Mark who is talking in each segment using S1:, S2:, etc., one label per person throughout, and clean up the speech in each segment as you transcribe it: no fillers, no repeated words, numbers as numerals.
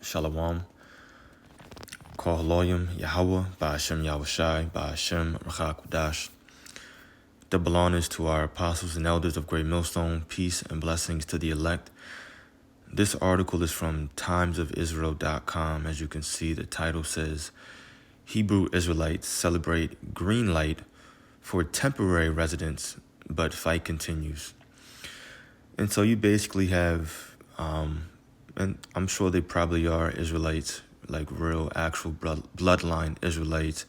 S1: Shalom, Kohaloyim, Yahweh, Ba'ashem Yahushai, Ba'ashem Rachakudash. Double honors to our apostles and elders of Great Millstone, peace and blessings to the elect. This article is from timesofisrael.com. As you can see, the title says, Hebrew Israelites celebrate green light for temporary residence, but fight continues. And so you basically have, and I'm sure they probably are Israelites, like real, actual bloodline Israelites.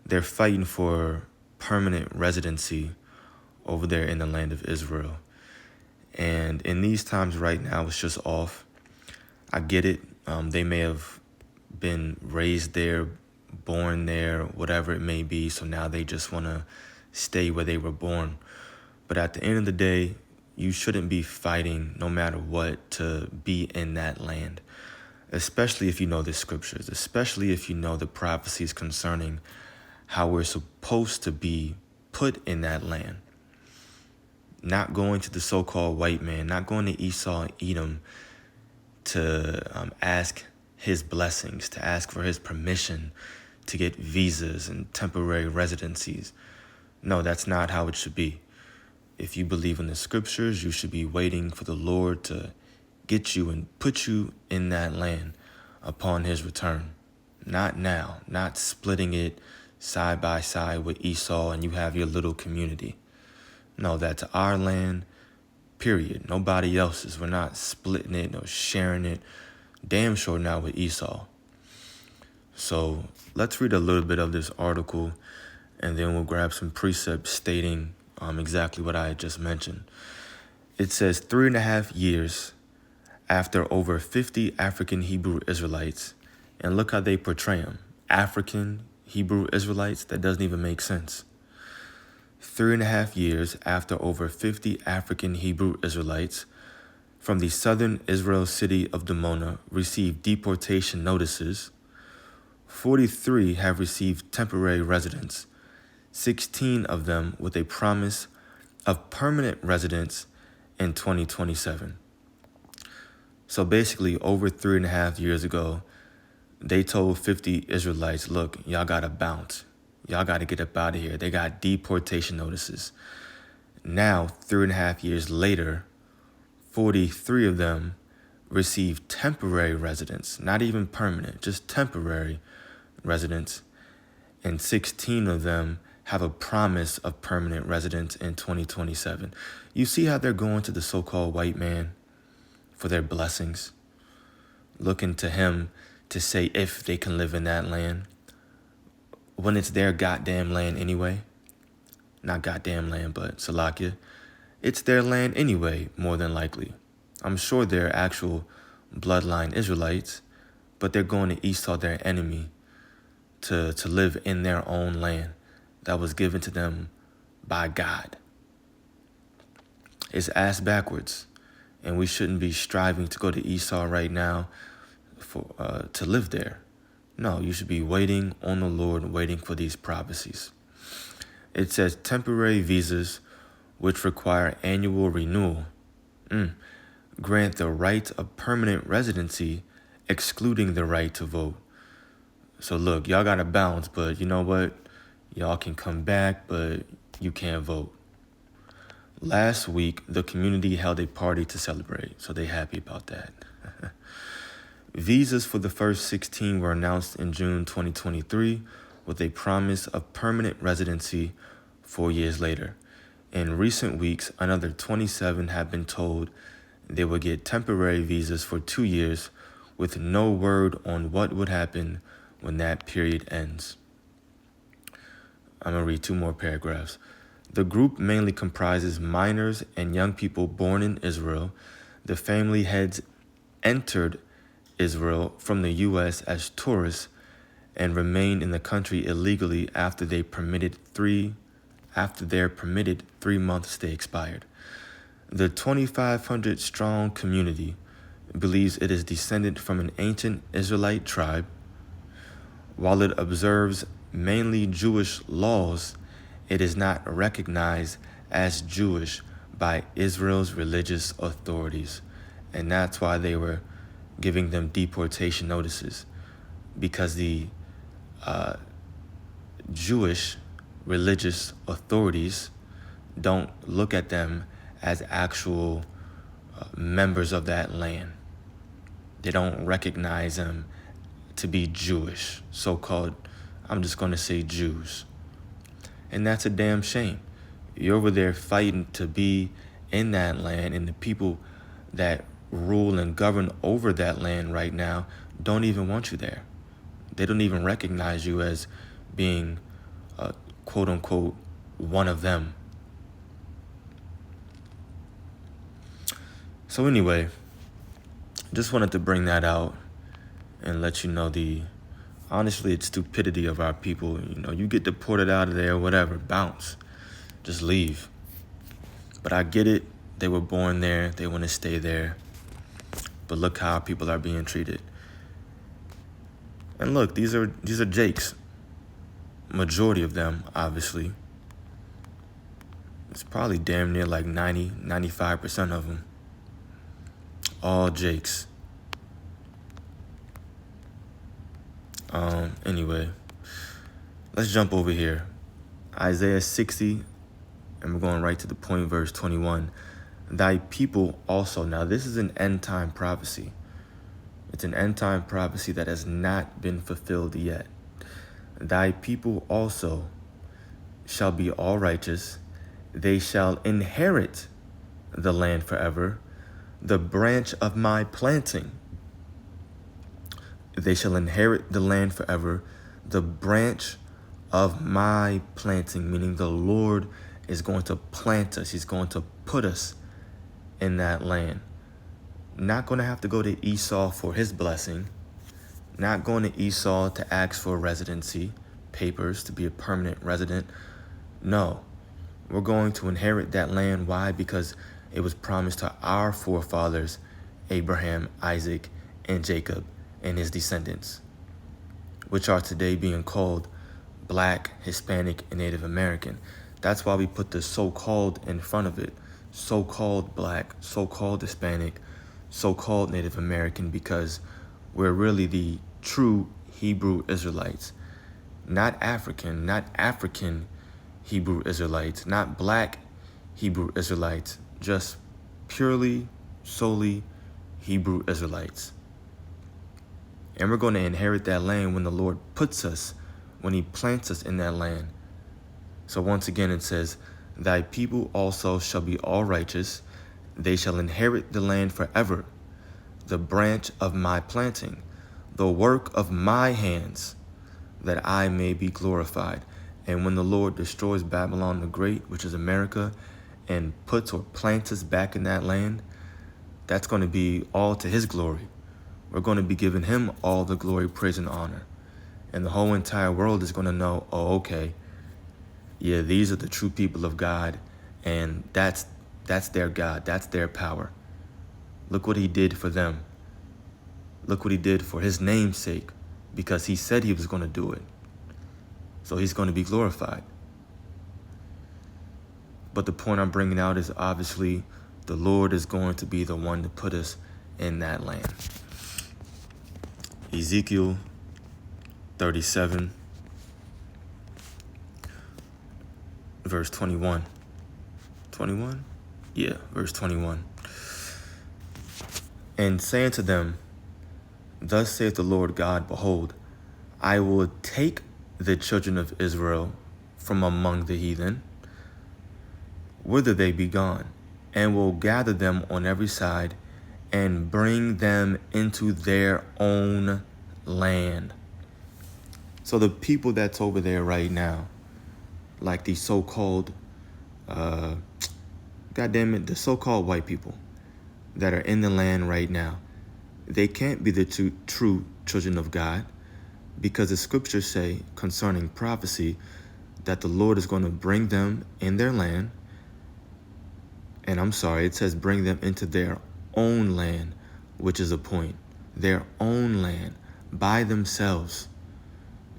S1: They're fighting for permanent residency over there in the land of Israel. And in these times right now, it's just off. I get it. They may have been raised there, born there, whatever it may be. So now they just want to stay where they were born. But at the end of the day, you shouldn't be fighting no matter what to be in that land, especially if you know the scriptures, especially if you know the prophecies concerning how we're supposed to be put in that land. Not going to the so-called white man, not going to Esau and Edom to ask his blessings, to ask for his permission to get visas and temporary residencies. No, that's not how it should be. If you believe in the scriptures, you should be waiting for the Lord to get you and put you in that land upon his return. Not now, not splitting it side by side with Esau and you have your little community. No, that's our land, period. Nobody else's. We're not splitting it or sharing it. Damn sure not with Esau. So let's read a little bit of this article and then we'll grab some precepts stating exactly what I had just mentioned. It says 3.5 years after over 50 African Hebrew Israelites, and look how they portray them. African Hebrew Israelites, that doesn't even make sense. 3.5 years after over 50 African Hebrew Israelites from the southern Israel city of Dimona received deportation notices, 43 have received temporary residence, 16 of them with a promise of permanent residence in 2027. So basically, over 3.5 years ago, they told 50 Israelites, look, y'all got to bounce. Y'all got to get up out of here. They got deportation notices. Now, 3.5 years later, 43 of them received temporary residence, not even permanent, just temporary residence. And 16 of them have a promise of permanent residence in 2027. You see how they're going to the so-called white man for their blessings, looking to him to say if they can live in that land, when it's their goddamn land anyway. Not goddamn land, but Salakia. It's their land anyway, more than likely. I'm sure they're actual bloodline Israelites, but they're going to Esau, their enemy, to live in their own land that was given to them by God. It's ass backwards, and we shouldn't be striving to go to Esau right now for to live there. No, you should be waiting on the Lord, waiting for these prophecies. It says temporary visas, which require annual renewal, grant the right of permanent residency, excluding the right to vote. So look, y'all got to bounce, but you know what? Y'all can come back, but you can't vote. Last week, the community held a party to celebrate, so they're happy about that. Visas for the first 16 were announced in June 2023 with a promise of permanent residency 4 years later. In recent weeks, another 27 have been told they would get temporary visas for 2 years with no word on what would happen when that period ends. I'm going to read 2 more paragraphs. The group mainly comprises minors and young people born in Israel. The family heads entered Israel from the U.S. as tourists and remained in the country illegally after their permitted 3-month stay expired. The 2,500 strong community believes it is descended from an ancient Israelite tribe. While it observes mainly Jewish laws, it is not recognized as Jewish by Israel's religious authorities. And that's why they were giving them deportation notices, because the Jewish religious authorities don't look at them as actual members of that land. They don't recognize them to be Jewish, so-called, I'm just going to say Jews. And that's a damn shame. You're over there fighting to be in that land, and the people that rule and govern over that land right now don't even want you there. They don't even recognize you as being, quote unquote, one of them. So anyway, just wanted to bring that out and let you know honestly, it's stupidity of our people. You know, you get deported out of there, whatever, bounce, just leave. But I get it. They were born there. They want to stay there. But look how people are being treated. And look, these are Jakes. Majority of them, obviously. It's probably damn near like 95% of them. All Jakes. Anyway, let's jump over here. Isaiah 60, and we're going right to the point, verse 21. Thy people also. Now, this is an end-time prophecy. It's an end-time prophecy that has not been fulfilled yet. Thy people also shall be all righteous. They shall inherit the land forever, the branch of my planting. They shall inherit the land forever, the branch of my planting, meaning the Lord is going to plant us. He's going to put us in that land. Not going to have to go to Esau for his blessing. Not going to Esau to ask for residency papers to be a permanent resident. No, we're going to inherit that land. Why? Because it was promised to our forefathers, Abraham, Isaac, and Jacob, and his descendants, which are today being called Black, Hispanic, and Native American. That's why we put the so-called in front of it. So-called Black, so-called Hispanic, so-called Native American, because we're really the true Hebrew Israelites. Not African Hebrew Israelites, not Black Hebrew Israelites, just purely, solely Hebrew Israelites. And we're going to inherit that land when the Lord puts us, when he plants us in that land. So once again, it says, thy people also shall be all righteous. They shall inherit the land forever, the branch of my planting, the work of my hands, that I may be glorified. And when the Lord destroys Babylon the Great, which is America, and puts or plants us back in that land, that's going to be all to his glory. We're going to be giving him all the glory, praise, and honor. And the whole entire world is going to know, oh, okay, yeah, these are the true people of God, and that's their God, that's their power. Look what he did for them. Look what he did for his name's sake, because he said he was going to do it. So he's going to be glorified. But the point I'm bringing out is obviously the Lord is going to be the one to put us in that land. Ezekiel 37, verse 21. 21? Yeah, verse 21. And say unto them, thus saith the Lord God, behold, I will take the children of Israel from among the heathen, whither they be gone, and will gather them on every side, and bring them into their own land. So the people that's over there right now, like the so-called, the so-called white people that are in the land right now, they can't be the true children of God, because the scriptures say concerning prophecy that the Lord is going to bring them in their land. And I'm sorry, it says bring them into their own land, which is a point. Their own land by themselves,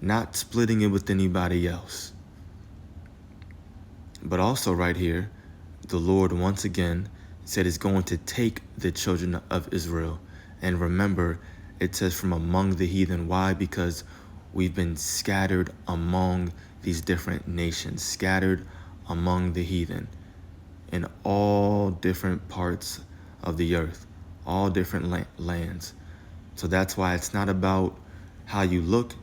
S1: not splitting it with anybody else. But also right here, the Lord once again said he's going to take the children of Israel And remember, it says from among the heathen. Why? Because we've been scattered among these different nations, scattered among the heathen in all different parts of the earth, all different lands. So that's why it's not about how you look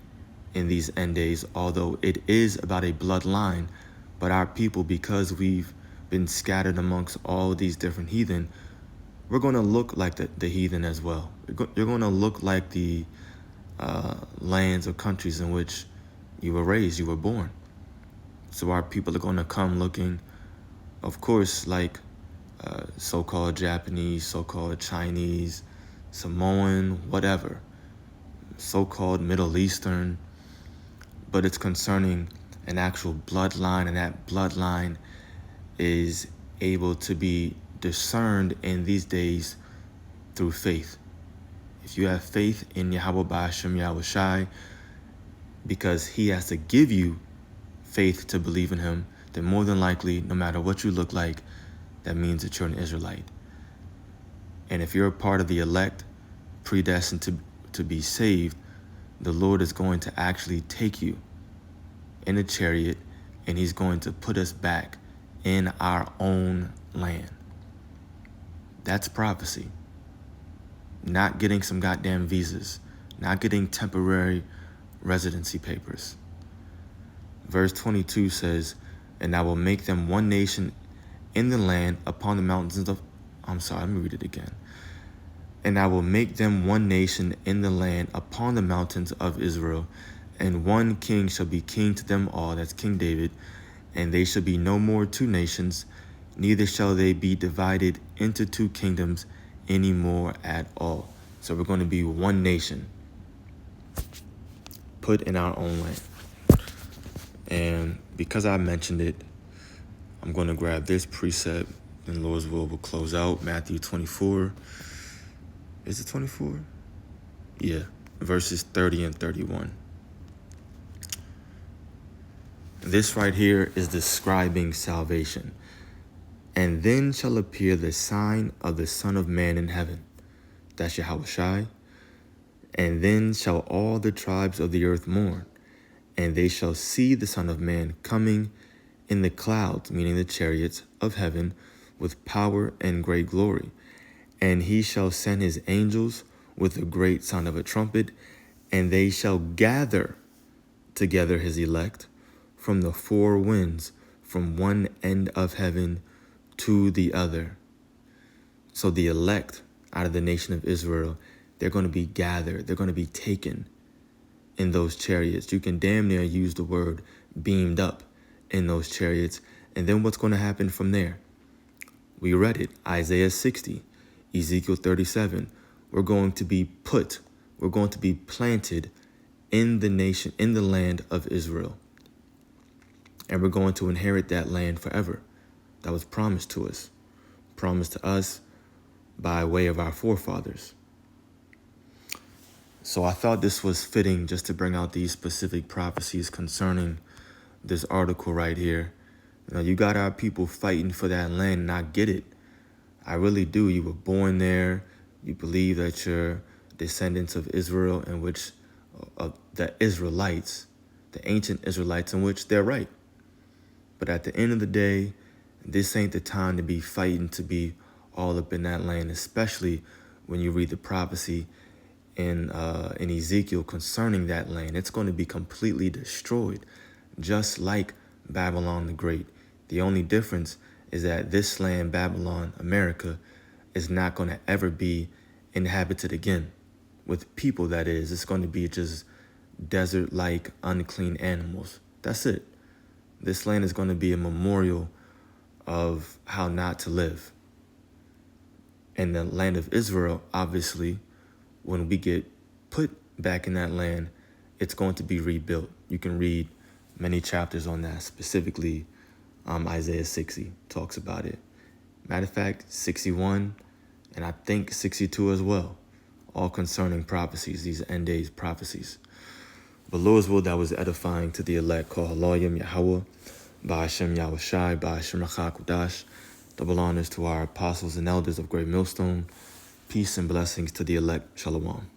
S1: in these end days, although it is about a bloodline. But our people, because we've been scattered amongst all these different heathen, we're going to look like the heathen as well. You're going to look like the lands or countries in which you were raised, you were born. So our people are going to come looking, of course, like so-called Japanese, so-called Chinese, Samoan, whatever, so-called Middle Eastern, but it's concerning an actual bloodline, and that bloodline is able to be discerned in these days through faith. If you have faith in Yahweh Ba'ashem Yahushai, because he has to give you faith to believe in him, then more than likely, no matter what you look like, that means that you're an Israelite. And if you're a part of the elect, predestined to be saved, the Lord is going to actually take you in a chariot, and he's going to put us back in our own land. That's prophecy. Not getting some goddamn visas, not getting temporary residency papers. Verse 22 says, and I will make them one nation in the land upon the mountains of, let me read it again. And I will make them one nation in the land upon the mountains of Israel, and one king shall be king to them all, that's King David, and they shall be no more two nations, neither shall they be divided into two kingdoms any more at all. So we're going to be one nation, put in our own land. And because I mentioned it, I'm going to grab this precept, and Lord's will will close out Matthew 24. Is it 24? Yeah, verses 30 and 31. This right here is describing salvation. And then shall appear the sign of the Son of Man in heaven. That's Yahushai. And then shall all the tribes of the earth mourn, and they shall see the Son of Man coming in the clouds, meaning the chariots of heaven, with power and great glory. And he shall send his angels with a great sound of a trumpet, and they shall gather together his elect from the four winds, from one end of heaven to the other. So the elect out of the nation of Israel, they're going to be gathered. They're going to be taken in those chariots. You can damn near use the word beamed up in those chariots. And then what's going to happen from there? We read it, Isaiah 60, Ezekiel 37. We're going to be planted in the nation, in the land of Israel. And we're going to inherit that land forever. That was promised to us by way of our forefathers. So I thought this was fitting just to bring out these specific prophecies concerning this article right here. You know, you got our people fighting for that land, and I get it. I really do. You were born there. You believe that you're descendants of Israel, in which the Israelites, the ancient Israelites, in which they're right. But at the end of the day, this ain't the time to be fighting to be all up in that land, especially when you read the prophecy in Ezekiel concerning that land. It's going to be completely destroyed, just like Babylon the Great. The only difference is that this land, Babylon, America, is not going to ever be inhabited again with people, that is. It's going to be just desert-like, unclean animals. That's it. This land is going to be a memorial of how not to live. And the land of Israel, obviously, when we get put back in that land, it's going to be rebuilt. You can read many chapters on that, specifically Isaiah 60 talks about it. Matter of fact, 61 and I think 62 as well, all concerning prophecies, these end days prophecies. But Lord's will, that was edifying to the elect. Call Haloyim Yahweh, Ba'ashem Yahushai, Ba'ashem Rachakudash. Double honors to our apostles and elders of Great Millstone. Peace and blessings to the elect. Shalom.